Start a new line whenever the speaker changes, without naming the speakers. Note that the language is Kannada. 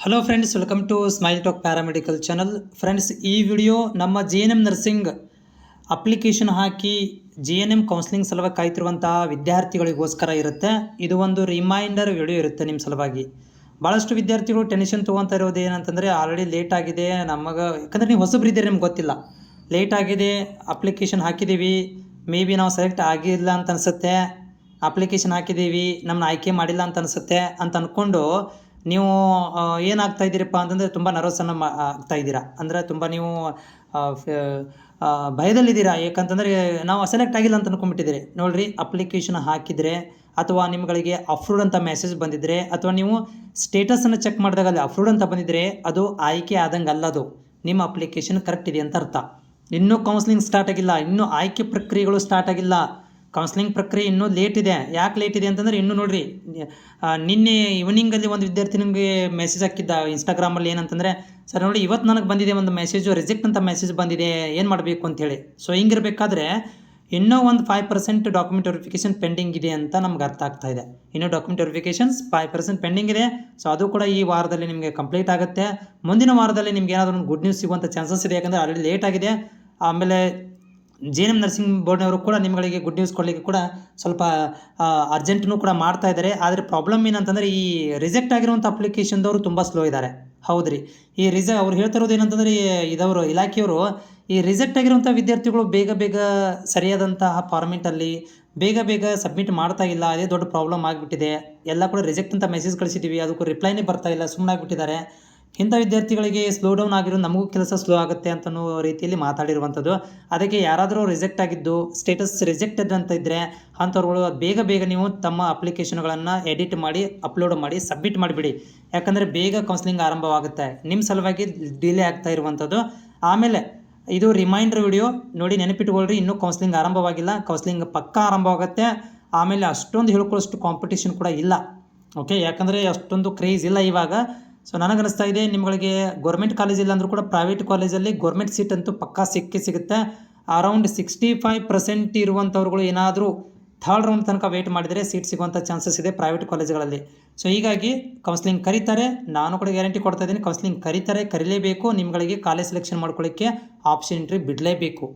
Hello friends, welcome to Smile Talk paramedical channel. Friends, ಈ ವಿಡಿಯೋ ನಮ್ಮ JNM ನರ್ಸಿಂಗ್ ಅಪ್ಲಿಕೇಶನ್ ಹಾಕಿ JNM ಕೌನ್ಸ್ಲಿಂಗ್ ಸಲುವಾಗಿ ಕಾಯ್ತಿರುವಂಥ ವಿದ್ಯಾರ್ಥಿಗಳಿಗೋಸ್ಕರ ಇರುತ್ತೆ. ಇದು ಒಂದು ರಿಮೈಂಡರ್ ವಿಡಿಯೋ ಇರುತ್ತೆ ನಿಮ್ಮ ಸಲುವಾಗಿ. ಭಾಳಷ್ಟು ವಿದ್ಯಾರ್ಥಿಗಳು ಟೆನ್ಷನ್ ತೊಗೊತಾ ಇರೋದು ಏನಂತಂದರೆ, ಆಲ್ರೆಡಿ ಲೇಟ್ ಆಗಿದೆ ನಮಗೆ, ಯಾಕಂದರೆ ನೀವು ಹೊಸಬ್ರಿದ್ದೀರಿ, ನಿಮ್ಗೆ ಗೊತ್ತಿಲ್ಲ. ಲೇಟ್ ಆಗಿದೆ, ಅಪ್ಲಿಕೇಶನ್ ಹಾಕಿದ್ದೀವಿ, ಮೇ ಬಿ ನಾವು ಸೆಲೆಕ್ಟ್ ಆಗಿಲ್ಲ ಅಂತ ಅನಿಸುತ್ತೆ, ಅಪ್ಲಿಕೇಶನ್ ಹಾಕಿದ್ದೀವಿ, ನಮ್ಮನ್ನ ಆಯ್ಕೆ ಮಾಡಿಲ್ಲ ಅಂತ ಅನಿಸುತ್ತೆ ಅಂತ ಅಂದ್ಕೊಂಡು ನೀವು ಏನಾಗ್ತಾ ಇದ್ದೀರಪ್ಪ ಅಂತಂದರೆ ತುಂಬ ನರ್ವಸನ್ನು ಆಗ್ತಾ ಇದ್ದೀರಾ. ಅಂದರೆ ತುಂಬ ನೀವು ಭಯದಲ್ಲಿದ್ದೀರಾ. ಯಾಕಂತಂದರೆ ನಾವು ಸೆಲೆಕ್ಟ್ ಆಗಿಲ್ಲ ಅಂತ ಅಂದ್ಕೊಂಡ್ಬಿಟ್ಟಿದ್ದೀರಿ. ನೋಡಿರಿ, ಅಪ್ಲಿಕೇಶನ್ ಹಾಕಿದರೆ ಅಥವಾ ನಿಮ್ಗಳಿಗೆ ಅಪ್ರೂವ್ಡ್ ಅಂತ ಮೆಸೇಜ್ ಬಂದಿದ್ದರೆ ಅಥವಾ ನೀವು ಸ್ಟೇಟಸನ್ನು ಚೆಕ್ ಮಾಡಿದಾಗ ಅಲ್ಲಿ ಅಪ್ರೂವ್ಡ್ ಅಂತ ಬಂದಿದ್ದರೆ ಅದು ಆಯ್ಕೆ ಆದಂಗೆ ಅಲ್ಲದು. ನಿಮ್ಮ ಅಪ್ಲಿಕೇಶನ್ ಕರೆಕ್ಟ್ ಇದೆ ಅಂತ ಅರ್ಥ. ಇನ್ನೂ ಕೌನ್ಸ್ಲಿಂಗ್ ಸ್ಟಾರ್ಟ್ ಆಗಿಲ್ಲ, ಇನ್ನೂ ಆಯ್ಕೆ ಪ್ರಕ್ರಿಯೆಗಳು ಸ್ಟಾರ್ಟ್ ಆಗಿಲ್ಲ. ಕೌನ್ಸ್ಲಿಂಗ್ ಪ್ರಕ್ರಿಯೆ ಇನ್ನೂ ಲೇಟ್ ಇದೆ. ಯಾಕೆ ಲೇಟ್ ಇದೆ ಅಂತಂದರೆ, ಇನ್ನೂ ನೋಡಿರಿ, ನಿನ್ನೆ ಈವ್ನಿಂಗಲ್ಲಿ ಒಂದು ವಿದ್ಯಾರ್ಥಿ ನಿಮಗೆ ಮೆಸೇಜ್ ಹಾಕಿದ್ದ ಇನ್ಸ್ಟಾಗ್ರಾಮಲ್ಲಿ. ಏನಂತಂದರೆ, ಸರ್ ನೋಡಿ, ಇವತ್ತು ನನಗೆ ಬಂದಿದೆ ಒಂದು ಮೆಸೇಜು, ರಿಜೆಕ್ಟ್ ಅಂತ ಮೆಸೇಜ್ ಬಂದಿದೆ, ಏನು ಮಾಡಬೇಕು ಅಂತೇಳಿ. ಸೊ ಹಿಂಗಿರಬೇಕಾದ್ರೆ ಇನ್ನೂ ಒಂದು 5% ಡಾಕ್ಯುಮೆಂಟ್ ವೆರಿಫಿಕೇಷನ್ ಪೆಂಡಿಂಗ್ ಇದೆ ಅಂತ ನಮ್ಗೆ ಅರ್ಥ ಆಗ್ತಾ ಇದೆ. ಇನ್ನೂ ಡಾಕ್ಯುಮೆಂಟ್ ವೆರಿಫಿಕೇಷನ್ಸ್ 5% ಪೆಂಡಿಂಗ್ ಇದೆ. ಸೊ ಅದು ಕೂಡ ಈ ವಾರದಲ್ಲಿ ನಿಮಗೆ ಕಂಪ್ಲೀಟ್ ಆಗುತ್ತೆ. ಮುಂದಿನ ವಾರದಲ್ಲಿ ನಿಮ್ಗೆ ಏನಾದರೂ ಒಂದು ಗುಡ್ ನ್ಯೂಸ್ ಸಿಗುವಂಥ ಚಾನ್ಸಸ್ ಇದೆ. ಯಾಕಂದರೆ ಆಲ್ರೆಡಿ ಲೇಟ್ ಆಗಿದೆ. ಆಮೇಲೆ JNM ನರ್ಸಿಂಗ್ ಬೋರ್ಡ್ನವರು ಕೂಡ ನಿಮಗೆ ಗುಡ್ ನ್ಯೂಸ್ ಕೊಡಲಿಕ್ಕೆ ಕೂಡ ಸ್ವಲ್ಪ ಅರ್ಜೆಂಟ್ನೂ ಕೂಡ ಮಾಡ್ತಾ ಇದ್ದಾರೆ. ಆದರೆ ಪ್ರಾಬ್ಲಮ್ ಏನಂತಂದರೆ, ಈ ರಿಜೆಕ್ಟ್ ಆಗಿರುವಂಥ ಅಪ್ಲಿಕೇಶನ್ದವರು ತುಂಬ ಸ್ಲೋ ಇದ್ದಾರೆ. ಹೌದು ರೀ, ಈ ಅವ್ರು ಹೇಳ್ತಿರೋದು ಏನಂತಂದರೆ, ಇದವರು ಇಲಾಖೆಯವರು ಈ ರಿಜೆಕ್ಟ್ ಆಗಿರುವಂಥ ವಿದ್ಯಾರ್ಥಿಗಳು ಬೇಗ ಸರಿಯಾದಂತಹ ಫಾರ್ಮೆಟಲ್ಲಿ ಬೇಗ ಸಬ್ಮಿಟ್ ಮಾಡ್ತಾ ಇಲ್ಲ. ಅದೇ ದೊಡ್ಡ ಪ್ರಾಬ್ಲಮ್ ಆಗಿಬಿಟ್ಟಿದೆ. ಎಲ್ಲ ಕೂಡ ರಿಜೆಕ್ಟ್ ಅಂತ ಮೆಸೇಜ್ ಕಳಿಸಿದ್ದೀವಿ, ಅದಕ್ಕೂ ರಿಪ್ಲೈನೇ ಬರ್ತಾ ಇಲ್ಲ, ಸುಮ್ಮನಾಗಿಬಿಟ್ಟಿದ್ದಾರೆ. ಇಂಥ ವಿದ್ಯಾರ್ಥಿಗಳಿಗೆ ಸ್ಲೋ ಡೌನ್ ಆಗಿರೋ ನಮಗೂ ಕೆಲಸ ಸ್ಲೋ ಆಗುತ್ತೆ ಅಂತನೋ ರೀತಿಯಲ್ಲಿ ಮಾತಾಡಿರುವಂಥದ್ದು. ಅದಕ್ಕೆ ಯಾರಾದರೂ ರಿಜೆಕ್ಟ್ ಆಗಿದ್ದು ಸ್ಟೇಟಸ್ ರಿಜೆಕ್ಟೆಡ್ ಅಂತ ಇದ್ದರೆ ಅಂಥವ್ರುಗಳು ಬೇಗ ನೀವು ತಮ್ಮ ಅಪ್ಲಿಕೇಶನ್ಗಳನ್ನು ಎಡಿಟ್ ಮಾಡಿ ಅಪ್ಲೋಡ್ ಮಾಡಿ ಸಬ್ಮಿಟ್ ಮಾಡಿಬಿಡಿ. ಯಾಕಂದರೆ ಬೇಗ ಕೌನ್ಸ್ಲಿಂಗ್ ಆರಂಭವಾಗುತ್ತೆ. ನಿಮ್ಮ ಸಲುವಾಗಿ ಡಿಲೇ ಆಗ್ತಾ ಇರುವಂಥದ್ದು. ಆಮೇಲೆ ಇದು ರಿಮೈಂಡರ್ ವಿಡಿಯೋ ನೋಡಿ, ನೆನಪಿಟ್ಕೊಳ್ರಿ, ಇನ್ನೂ ಕೌನ್ಸ್ಲಿಂಗ್ ಆರಂಭವಾಗಿಲ್ಲ. ಕೌನ್ಸ್ಲಿಂಗ್ ಪಕ್ಕಾ ಆರಂಭವಾಗುತ್ತೆ. ಆಮೇಲೆ ಅಷ್ಟೊಂದು ಹೇಳ್ಕೊಳ್ಳೋಷ್ಟು ಕಾಂಪಿಟೇಷನ್ ಕೂಡ ಇಲ್ಲ. ಓಕೆ, ಯಾಕಂದರೆ ಅಷ್ಟೊಂದು ಕ್ರೇಜ್ ಇಲ್ಲ ಇವಾಗ. ಸೊ ನನಗನ್ನಿಸ್ತಾ ಇದೆ, ನಿಮಗೆ ಗೌರ್ಮೆಂಟ್ ಕಾಲೇಜ್ ಇಲ್ಲ ಅಂದರೂ ಕೂಡ ಪ್ರೈವೇಟ್ ಕಾಲೇಜಲ್ಲಿ ಗೌರ್ಮೆಂಟ್ ಸೀಟ್ ಅಂತೂ ಪಕ್ಕಾ ಸಿಗುತ್ತೆ. ಅರೌಂಡ್ 65% ಇರುವಂಥವ್ರುಗಳು ಏನಾದರೂ ಥರ್ಡ್ ರೌಂಡ್ ತನಕ ವೇಟ್ ಮಾಡಿದರೆ ಸೀಟ್ ಸಿಗುವಂಥ ಚಾನ್ಸಸ್ ಇದೆ ಪ್ರೈವೇಟ್ ಕಾಲೇಜ್ಗಳಲ್ಲಿ. ಸೊ ಹೀಗಾಗಿ ಕೌನ್ಸ್ಲಿಂಗ್ ಕರೀತಾರೆ, ನಾನು ಕೂಡ ಗ್ಯಾರಂಟಿ ಕೊಡ್ತಾ ಇದ್ದೀನಿ, ಕೌನ್ಸ್ಲಿಂಗ್ ಕರೀಲೇಬೇಕು. ನಿಮ್ಗಳಿಗೆ ಕಾಲೇಜ್ ಸೆಲೆಕ್ಷನ್ ಮಾಡ್ಕೊಳ್ಳಿಕ್ಕೆ ಆಪ್ಷನ್ ಎಂಟ್ರಿ ಬಿಡಲೇಬೇಕು.